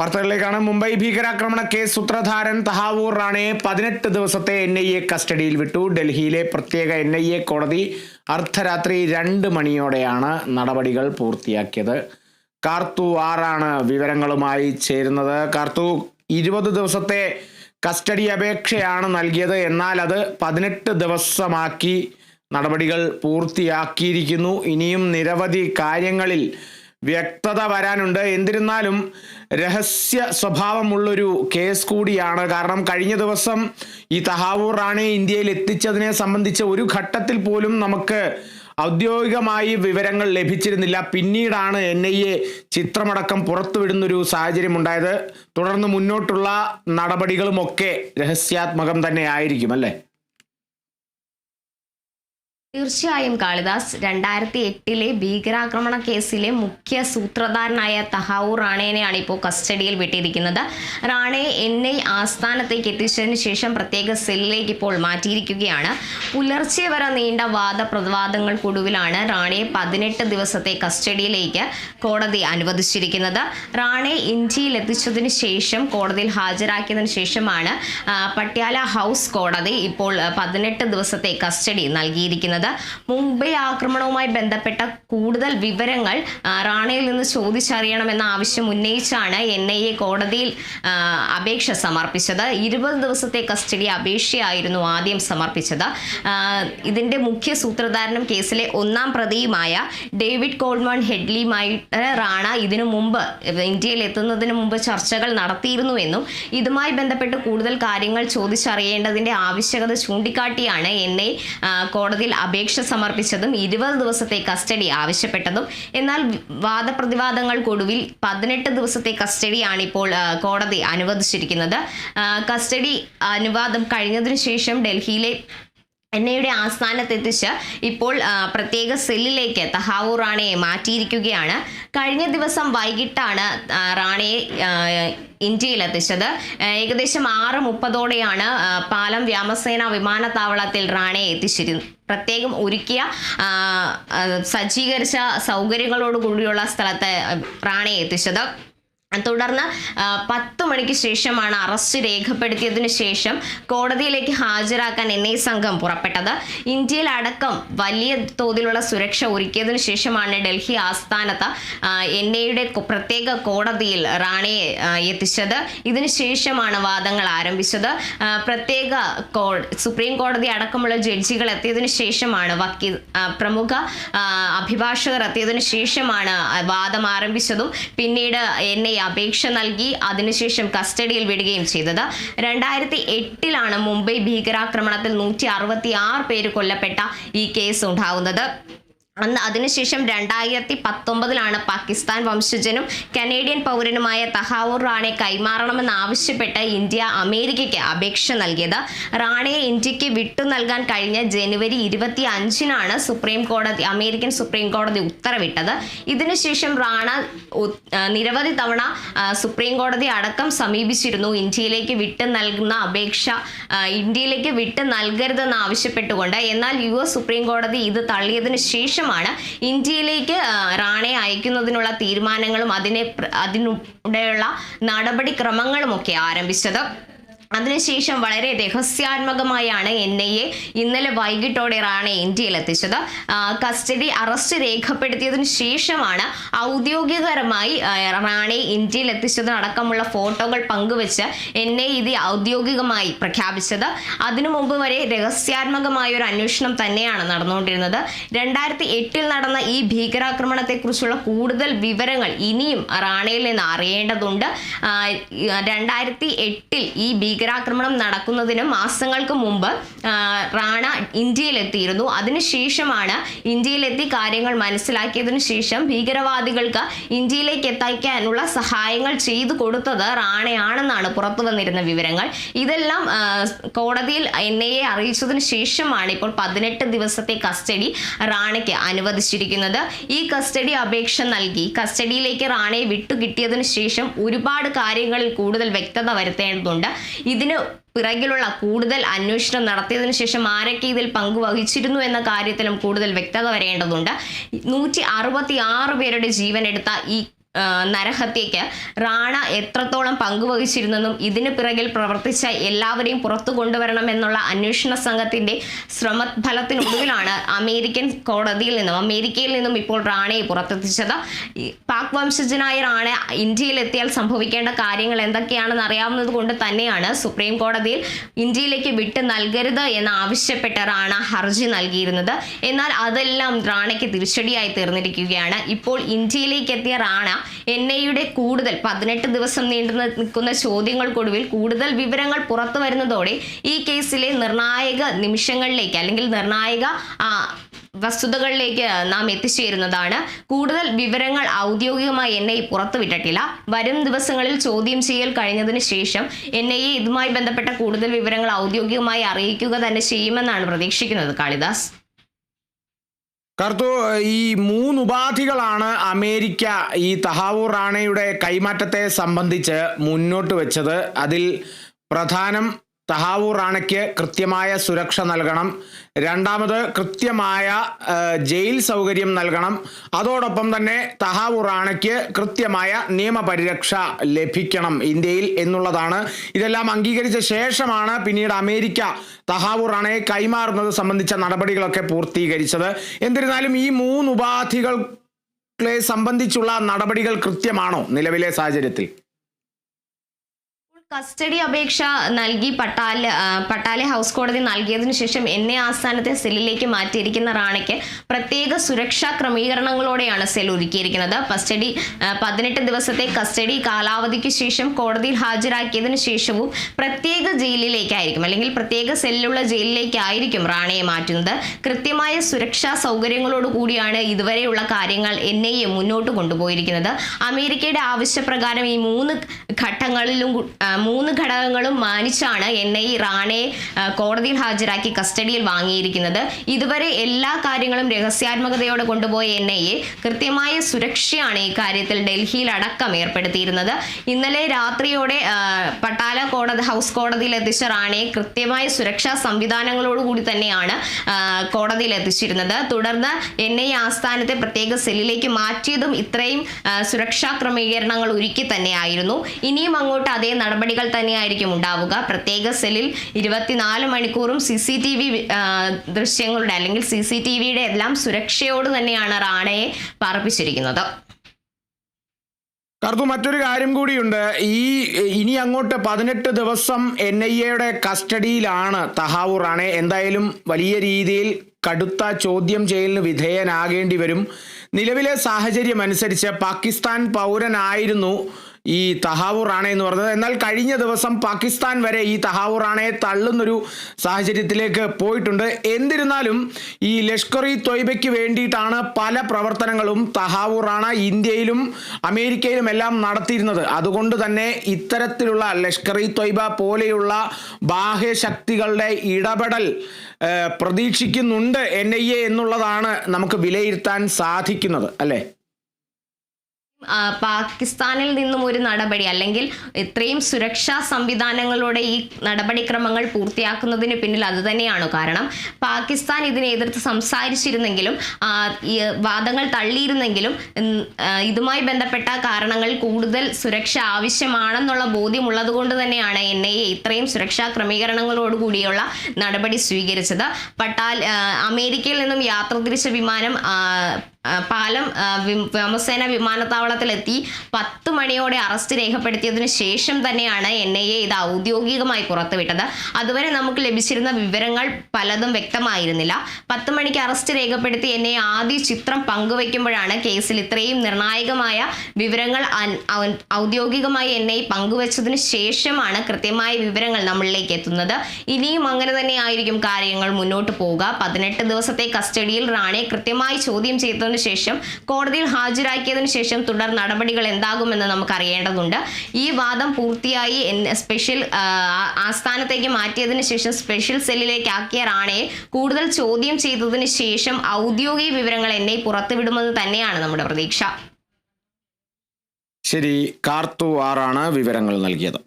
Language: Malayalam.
വാർത്തകളിലേക്കാണ്. മുംബൈ ഭീകരാക്രമണ കേസ് സൂത്രധാരൻ തഹാവൂർ റാണയെ 18 ദിവസത്തെ NIA കസ്റ്റഡിയിൽ വിട്ടു. ഡൽഹിയിലെ പ്രത്യേക NIA കോടതി അർദ്ധരാത്രി 2 മണിയോടെയാണ് നടപടികൾ പൂർത്തിയാക്കിയത്. കാർത്തു ആറാണ് വിവരങ്ങളുമായി ചേരുന്നത്. കാർത്തു, 20 ദിവസത്തെ കസ്റ്റഡി അപേക്ഷയാണ് നൽകിയത്. എന്നാൽ അത് 18 ദിവസമാക്കി നടപടികൾ പൂർത്തിയാക്കിയിരിക്കുന്നു. ഇനിയും നിരവധി കാര്യങ്ങളിൽ വ്യക്തത വരാനുണ്ട്. എന്നിരുന്നാലും രഹസ്യ സ്വഭാവമുള്ളൊരു കേസ് കൂടിയാണ്. കാരണം കഴിഞ്ഞ ദിവസം ഈ തഹാവൂർ റാണയെ ഇന്ത്യയിൽ എത്തിച്ചതിനെ സംബന്ധിച്ച് ഒരു ഘട്ടത്തിൽ പോലും നമുക്ക് ഔദ്യോഗികമായി വിവരങ്ങൾ ലഭിച്ചിരുന്നില്ല. പിന്നീടാണ് NIA ചിത്രമടക്കം പുറത്തുവിടുന്നൊരു സാഹചര്യം ഉണ്ടായത്. തുടർന്ന് മുന്നോട്ടുള്ള നടപടികളുമൊക്കെ രഹസ്യാത്മകം തന്നെ ആയിരിക്കും, അല്ലേ? തീർച്ചയായും കാളിദാസ്, 2008 ഭീകരാക്രമണ കേസിലെ മുഖ്യ സൂത്രധാരനായ തഹാവൂർ റാണയെയാണ് ഇപ്പോൾ കസ്റ്റഡിയിൽ വിട്ടിരിക്കുന്നത്. റാണയെ NIA ആസ്ഥാനത്തേക്ക് എത്തിച്ചതിന് ശേഷം പ്രത്യേക സെല്ലിലേക്ക് ഇപ്പോൾ മാറ്റിയിരിക്കുകയാണ്. പുലർച്ചെ വരെ നീണ്ട വാദപ്രതിവാദങ്ങൾക്കൊടുവിലാണ് റാണയെ 18 ദിവസത്തെ കസ്റ്റഡിയിലേക്ക് കോടതി അനുവദിച്ചിരിക്കുന്നത്. റാണയെ ഇന്ത്യയിൽ എത്തിച്ചതിന് ശേഷം കോടതിയിൽ ഹാജരാക്കിയതിനു ശേഷമാണ് പട്യാല ഹൗസ് കോടതി ഇപ്പോൾ 18 ദിവസത്തെ കസ്റ്റഡി നൽകിയിരിക്കുന്നത്. മുംബൈ ആക്രമണവുമായി ബന്ധപ്പെട്ട കൂടുതൽ വിവരങ്ങൾ റാണയിൽ നിന്ന് ചോദിച്ചറിയണമെന്ന ആവശ്യം ഉന്നയിച്ചാണ് NIA കോടതിയിൽ അപേക്ഷ സമർപ്പിച്ചത്. 20 ദിവസത്തെ കസ്റ്റഡി അപേക്ഷയായിരുന്നു ആദ്യം സമർപ്പിച്ചത്. ഇതിന്റെ മുഖ്യ സൂത്രധാരനും കേസിലെ 1-ാം പ്രതിയുമായ ഡേവിഡ് കോൾമൺ ഹെഡ്ലിയുമായിട്ട് റാണ ഇതിനു മുമ്പ് ഇന്ത്യയിൽ എത്തുന്നതിന് മുമ്പ് ചർച്ചകൾ നടത്തിയിരുന്നുവെന്നും ഇതുമായി ബന്ധപ്പെട്ട് കൂടുതൽ കാര്യങ്ങൾ ചോദിച്ചറിയേണ്ടതിന്റെ ആവശ്യകത ചൂണ്ടിക്കാട്ടിയാണ് NIA കോടതിയിൽ അപേക്ഷ സമർപ്പിച്ചതും 20 ദിവസത്തെ കസ്റ്റഡി ആവശ്യപ്പെട്ടതും. എന്നാൽ വാദപ്രതിവാദങ്ങൾക്കൊടുവിൽ 18 ദിവസത്തെ കസ്റ്റഡിയാണ് ഇപ്പോൾ കോടതി അനുവദിച്ചിരിക്കുന്നത്. കസ്റ്റഡി അനുവാദം കഴിഞ്ഞതിനു ശേഷം ഡൽഹിയിലെ NIA ആസ്ഥാനത്തെത്തിച്ച് ഇപ്പോൾ പ്രത്യേക സെല്ലിലേക്ക് തഹാവൂർ റാണയെ മാറ്റിയിരിക്കുകയാണ്. കഴിഞ്ഞ ദിവസം വൈകിട്ടാണ് റാണയെ ഇന്ത്യയിലെത്തിച്ചത്. ഏകദേശം 6:30ഓടെയാണ് പാലം വ്യോമസേന വിമാനത്താവളത്തിൽ റാണയെ എത്തിച്ചിരുന്നത്. പ്രത്യേകം ഒരുക്കിയ സജ്ജീകരിച്ച സൗകര്യങ്ങളോടുകൂടിയുള്ള സ്ഥലത്ത് റാണയെ എത്തിച്ചത്. തുടർന്ന് 10 മണിക്ക് ശേഷമാണ് അറസ്റ്റ് രേഖപ്പെടുത്തിയതിനു ശേഷം കോടതിയിലേക്ക് ഹാജരാക്കാൻ NIA സംഘം പുറപ്പെട്ടത്. ഇന്ത്യയിൽ അടക്കം വലിയ തോതിലുള്ള സുരക്ഷ ഒരുക്കിയതിനു ശേഷമാണ് ഡൽഹി ആസ്ഥാനത്ത് NIA പ്രത്യേക കോടതിയിൽ റാണയെ എത്തിച്ചത്. ഇതിനുശേഷമാണ് വാദങ്ങൾ ആരംഭിച്ചത്. പ്രത്യേക സുപ്രീം കോടതി അടക്കമുള്ള ജഡ്ജികൾ എത്തിയതിനു ശേഷമാണ് പ്രമുഖ അഭിഭാഷകർ എത്തിയതിനു ശേഷമാണ് വാദം ആരംഭിച്ചതും പിന്നീട് NIA അപേക്ഷ നൽകി അതിനുശേഷം കസ്റ്റഡിയിൽ വിടുകയും ചെയ്തത്. 2008 മുംബൈ ഭീകരാക്രമണത്തിൽ 166 പേര് കൊല്ലപ്പെട്ട ഈ കേസ് ഉണ്ടാവുന്നത്. അതിനുശേഷം 2019 പാകിസ്ഥാൻ വംശജനും കനേഡിയൻ പൗരനുമായ തഹാവൂർ റാണയെ കൈമാറണമെന്ന് ആവശ്യപ്പെട്ട് ഇന്ത്യ അമേരിക്കയ്ക്ക് അപേക്ഷ നൽകിയത്. റാണയെ ഇന്ത്യക്ക് വിട്ടു നൽകാൻ കഴിഞ്ഞ ജനുവരി 25 അമേരിക്കൻ സുപ്രീം കോടതി ഉത്തരവിട്ടത്. ഇതിനുശേഷം റാണ നിരവധി തവണ സുപ്രീം കോടതി അടക്കം സമീപിച്ചിരുന്നു. ഇന്ത്യയിലേക്ക് വിട്ടു നൽകുന്ന അപേക്ഷ ഇന്ത്യയിലേക്ക് വിട്ടു നൽകരുതെന്ന് ആവശ്യപ്പെട്ടുകൊണ്ട്. എന്നാൽ US സുപ്രീം കോടതി ഇത് തള്ളിയതിനു ശേഷം ഇന്ത്യയിലേക്ക് റാണയെ അയക്കുന്നതിനുള്ള തീരുമാനങ്ങളും അതിലൂടെയുള്ള നടപടിക്രമങ്ങളുമൊക്കെ ആരംഭിച്ചത്. അതിനുശേഷം വളരെ രഹസ്യാത്മകമായാണ് NIA ഇന്നലെ വൈകിട്ടോടെ റാണയെ ഇന്ത്യയിൽ എത്തിച്ചത്. കസ്റ്റഡി അറസ്റ്റ് രേഖപ്പെടുത്തിയതിനു ശേഷമാണ് ഔദ്യോഗികപരമായി റാണയെ ഇന്ത്യയിൽ എത്തിച്ചതടക്കമുള്ള ഫോട്ടോകൾ പങ്കുവെച്ച് NIA ഇത് ഔദ്യോഗികമായി പ്രഖ്യാപിച്ചത്. അതിനു മുമ്പ് വരെ രഹസ്യാത്മകമായ ഒരു അന്വേഷണം തന്നെയാണ് നടന്നുകൊണ്ടിരുന്നത്. 2008 നടന്ന ഈ ഭീകരാക്രമണത്തെക്കുറിച്ചുള്ള കൂടുതൽ വിവരങ്ങൾ ഇനിയും റാണയിൽ നിന്ന് അറിയേണ്ടതുണ്ട്. 2008 ഈ ഭീകരാക്രമണം നടക്കുന്നതിന് മാസങ്ങൾക്ക് മുമ്പ് റാണ ഇന്ത്യയിലെത്തിയിരുന്നു. അതിനുശേഷമാണ് ഇന്ത്യയിലെത്തി കാര്യങ്ങൾ മനസ്സിലാക്കിയതിനു ശേഷം ഭീകരവാദികൾക്ക് ഇന്ത്യയിലേക്ക് എത്തിക്കാനുള്ള സഹായങ്ങൾ ചെയ്തു കൊടുത്തത് റാണയാണെന്നാണ് പുറത്തു വന്നിരുന്ന വിവരങ്ങൾ. ഇതെല്ലാം കോടതിയിൽ NIA അറിയിച്ചതിന് ശേഷമാണ് ഇപ്പോൾ 18 ദിവസത്തെ കസ്റ്റഡി റാണയ്ക്ക് അനുവദിച്ചിരിക്കുന്നത്. ഈ കസ്റ്റഡി അപേക്ഷ നൽകി കസ്റ്റഡിയിലേക്ക് റാണയെ വിട്ടുകിട്ടിയതിനു ശേഷം ഒരുപാട് കാര്യങ്ങളിൽ കൂടുതൽ വ്യക്തത വരുത്തേണ്ടതുണ്ട്. ഇതിന് പിറകിലുള്ള കൂടുതൽ അന്വേഷണം നടത്തിയതിനു ശേഷം ആരൊക്കെ ഇതിൽ പങ്കുവഹിച്ചിരുന്നു എന്ന കാര്യത്തിലും കൂടുതൽ വ്യക്തത വരേണ്ടതുണ്ട്. 166 പേരുടെ ജീവൻ എടുത്ത ഈ നരഹത്യയ്ക്ക് റാണ എത്രത്തോളം പങ്കുവഹിച്ചിരുന്നെന്നും ഇതിന് പിറകിൽ പ്രവർത്തിച്ച എല്ലാവരെയും പുറത്തു കൊണ്ടുവരണമെന്നുള്ള അന്വേഷണ സംഘത്തിന്റെ ശ്രമഫലത്തിനൊടുവിലാണ് അമേരിക്കയിൽ നിന്നും ഇപ്പോൾ റാണയെ പുറത്തെത്തിച്ചത്. പാക് വംശജനായ റാണ ഇന്ത്യയിലെത്തിയാൽ സംഭവിക്കേണ്ട കാര്യങ്ങൾ എന്തൊക്കെയാണെന്ന് അറിയാവുന്നത് കൊണ്ട് തന്നെയാണ് സുപ്രീം കോടതിയിൽ ഇന്ത്യയിലേക്ക് വിട്ട് നൽകരുത് എന്ന് ആവശ്യപ്പെട്ട് റാണ ഹർജി നൽകിയിരുന്നത്. എന്നാൽ അതെല്ലാം റാണയ്ക്ക് തിരിച്ചടിയായി തീർന്നിരിക്കുകയാണ്. ഇപ്പോൾ ഇന്ത്യയിലേക്ക് എത്തിയ റാണ NIA കൂടുതൽ 18 ദിവസം നീണ്ടു നിൽക്കുന്ന ചോദ്യങ്ങൾക്കൊടുവിൽ കൂടുതൽ വിവരങ്ങൾ പുറത്തു വരുന്നതോടെ ഈ കേസിലെ നിർണായക നിമിഷങ്ങളിലേക്ക് അല്ലെങ്കിൽ നിർണായക വസ്തുതകളിലേക്ക് നാം എത്തിച്ചേരുന്നതാണ്. കൂടുതൽ വിവരങ്ങൾ ഔദ്യോഗികമായി NIA പുറത്തുവിട്ടിട്ടില്ല. വരും ദിവസങ്ങളിൽ ചോദ്യം ചെയ്യൽ കഴിഞ്ഞതിന് ശേഷം NIA ഇതുമായി ബന്ധപ്പെട്ട കൂടുതൽ വിവരങ്ങൾ ഔദ്യോഗികമായി അറിയിക്കുക തന്നെ ചെയ്യുമെന്നാണ് പ്രതീക്ഷിക്കുന്നത്. കാളിദാസ്, കർത്തു, ഈ 3 ഉപാധികളാണ് അമേരിക്ക ഈ തഹാവൂർ റാണയുടെ കൈമാറ്റത്തെ സംബന്ധിച്ച് മുന്നോട്ട് വെച്ചത്. അതിൽ പ്രധാനം തഹാവൂർ റാണയ്ക്ക് കൃത്യമായ സുരക്ഷ നൽകണം, രണ്ടാമത് കൃത്യമായ ജയിൽ സൗകര്യം നൽകണം, അതോടൊപ്പം തന്നെ തഹാവൂർ റാണയ്ക്ക് കൃത്യമായ നിയമപരിരക്ഷ ലഭിക്കണം ഇന്ത്യയിൽ എന്നുള്ളതാണ്. ഇതെല്ലാം അംഗീകരിച്ച ശേഷമാണ് പിന്നീട് അമേരിക്ക തഹാവൂർ റാണയെ കൈമാറുന്നത് സംബന്ധിച്ച നടപടികളൊക്കെ പൂർത്തീകരിച്ചത്. എന്നിരുന്നാലും ഈ 3 ഉപാധികളെ സംബന്ധിച്ചുള്ള നടപടികൾ കൃത്യമാണോ നിലവിലെ സാഹചര്യത്തിൽ? കസ്റ്റഡി അപേക്ഷ നൽകി പട്ടാലെ ഹൗസ് കോടതി നൽകിയതിനു ശേഷം NIA ആസ്ഥാനത്തെ സെല്ലിലേക്ക് മാറ്റിയിരിക്കുന്ന റാണയ്ക്ക് പ്രത്യേക സുരക്ഷാ ക്രമീകരണങ്ങളോടെയാണ് സെൽ ഒരുക്കിയിരിക്കുന്നത്. 18 ദിവസത്തെ കസ്റ്റഡി കാലാവധിക്ക് ശേഷം കോടതിയിൽ ഹാജരാക്കിയതിനു ശേഷവും പ്രത്യേക ജയിലിലേക്കായിരിക്കും അല്ലെങ്കിൽ പ്രത്യേക സെല്ലുള്ള ജയിലിലേക്കായിരിക്കും റാണയെ മാറ്റുന്നത്. കൃത്യമായ സുരക്ഷാ സൗകര്യങ്ങളോട് കൂടിയാണ് ഇതുവരെയുള്ള കാര്യങ്ങൾ NIA മുന്നോട്ട് കൊണ്ടുപോയിരിക്കുന്നത്. അമേരിക്കയുടെ ആവശ്യപ്രകാരം ഈ 3 ഘടകങ്ങളും മാനിച്ചാണ് NIA റാണയെ കോടതിയിൽ ഹാജരാക്കി കസ്റ്റഡിയിൽ വാങ്ങിയിരിക്കുന്നത്. ഇതുവരെ എല്ലാ കാര്യങ്ങളും രഹസ്യാത്മകതയോടെ കൊണ്ടുപോയ NIA കൃത്യമായ സുരക്ഷയാണ് ഈ കാര്യത്തിൽ ഡൽഹിയിൽ അടക്കം ഏർപ്പെടുത്തിയിരുന്നത്. ഇന്നലെ രാത്രിയോടെ ഹൗസ് കോടതിയിൽ എത്തിച്ച റാണയെ കൃത്യമായ സുരക്ഷാ സംവിധാനങ്ങളോടുകൂടി തന്നെയാണ് കോടതിയിൽ എത്തിച്ചിരുന്നത്. തുടർന്ന് NIA ആസ്ഥാനത്തെ പ്രത്യേക സെല്ലിലേക്ക് മാറ്റിയതും ഇത്രയും സുരക്ഷാ ക്രമീകരണങ്ങൾ ഒരുക്കി തന്നെയായിരുന്നു. ഇനിയും അങ്ങോട്ട് അതേ നടപടികൾ തന്നെയായിരിക്കും ഉണ്ടാവുക. പ്രത്യേക സെല്ലിൽ 24 മണിക്കൂറും CCTV ദൃശ്യങ്ങളുടെ അല്ലെങ്കിൽ CCTVയുടെ എല്ലാം സുരക്ഷയോട് തന്നെയാണ് റാണയെ പാർപ്പിച്ചിരിക്കുന്നത്. കർത്തു, മറ്റൊരു കാര്യം കൂടിയുണ്ട്. ഇനി അങ്ങോട്ട് 18 ദിവസം NIAയുടെ കസ്റ്റഡിയിലാണ് തഹാവൂർ റാണ. എന്തായാലും വലിയ രീതിയിൽ കടുത്ത ചോദ്യം ചെയ്യലിന് വിധേയനാകേണ്ടി വരും. നിലവിലെ സാഹചര്യം അനുസരിച്ച് പാകിസ്ഥാൻ പൗരനായിരുന്നു ഈ തഹാവൂർ റാണ എന്ന് പറഞ്ഞത്. എന്നാൽ കഴിഞ്ഞ ദിവസം പാകിസ്ഥാൻ വരെ ഈ തഹാവൂർ റാണയെ തള്ളുന്നൊരു സാഹചര്യത്തിലേക്ക് പോയിട്ടുണ്ട്. എന്നിരുന്നാലും ഈ ലഷ്കർ-ഇ-ത്വയ്ബയ്ക്ക് വേണ്ടിയിട്ടാണ് പല പ്രവർത്തനങ്ങളും തഹാവൂർ റാണ ഇന്ത്യയിലും അമേരിക്കയിലും എല്ലാം നടത്തിയിരുന്നത്. അതുകൊണ്ട് തന്നെ ഇത്തരത്തിലുള്ള ലഷ്കർ-ഇ-ത്വയ്ബ പോലെയുള്ള ബാഹ്യശക്തികളുടെ ഇടപെടൽ പ്രതീക്ഷിക്കുന്നുണ്ട് NIA എന്നുള്ളതാണ് നമുക്ക് വിലയിരുത്താൻ സാധിക്കുന്നത്, അല്ലേ? പാകിസ്ഥാനിൽ നിന്നും ഒരു നടപടി അല്ലെങ്കിൽ ഇത്രയും സുരക്ഷാ സംവിധാനങ്ങളോടെ ഈ നടപടിക്രമങ്ങൾ പൂർത്തിയാക്കുന്നതിന് പിന്നിൽ അത് തന്നെയാണ് കാരണം. പാകിസ്ഥാൻ ഇതിനെ എതിർത്ത് സംസാരിച്ചിരുന്നെങ്കിലും ഈ വാദങ്ങൾ തള്ളിയിരുന്നെങ്കിലും ഇതുമായി ബന്ധപ്പെട്ട കാരണങ്ങൾ കൂടുതൽ സുരക്ഷ ആവശ്യമാണെന്നുള്ള ബോധ്യമുള്ളത് കൊണ്ട് തന്നെയാണ് NIA ഇത്രയും സുരക്ഷാ ക്രമീകരണങ്ങളോടുകൂടിയുള്ള നടപടി സ്വീകരിച്ചത്. അമേരിക്കയിൽ നിന്നും യാത്ര തിരിച്ച വിമാനം പാലം വ്യോമസേന വിമാനത്താവളത്തിലെത്തി 10 മണിയോടെ അറസ്റ്റ് രേഖപ്പെടുത്തിയതിനു ശേഷം തന്നെയാണ് NIA ഇത് ഔദ്യോഗികമായി പുറത്തുവിട്ടത്. അതുവരെ നമുക്ക് ലഭിച്ചിരുന്ന വിവരങ്ങൾ പലതും വ്യക്തമായിരുന്നില്ല. 10 മണിക്ക് അറസ്റ്റ് രേഖപ്പെടുത്തി NIA ആദ്യ ചിത്രം പങ്കുവയ്ക്കുമ്പോഴാണ് കേസിൽ ഇത്രയും നിർണായകമായ വിവരങ്ങൾ ഔദ്യോഗികമായി NIA പങ്കുവച്ചതിന് ശേഷമാണ് കൃത്യമായ വിവരങ്ങൾ നമ്മളിലേക്ക് എത്തുന്നത്. ഇനിയും അങ്ങനെ തന്നെ ആയിരിക്കും കാര്യങ്ങൾ മുന്നോട്ട് പോവുക. 18 ദിവസത്തെ കസ്റ്റഡിയിൽ റാണയെ കൃത്യമായി ചോദ്യം ചെയ്തതിനു ശേഷം കോടതിയിൽ ഹാജരാക്കിയതിനു ശേഷം തുടർ നടപടികൾ എന്താകുമെന്ന് നമുക്ക് അറിയേണ്ടതുണ്ട്. ഈ വാദം പൂർത്തിയായി സ്പെഷ്യൽ ആസ്ഥാനത്തേക്ക് മാറ്റിയതിനു ശേഷം സ്പെഷ്യൽ സെല്ലിലേക്ക് ആക്കിയ റാണയെ കൂടുതൽ ചോദ്യം ചെയ്തതിനു ശേഷം ഔദ്യോഗിക വിവരങ്ങൾ NIA പുറത്തുവിടുമെന്ന് തന്നെയാണ് നമ്മുടെ പ്രതീക്ഷ. ശരി, കാർത്തു ആറാണ് വിവരങ്ങൾ നൽകിയത്.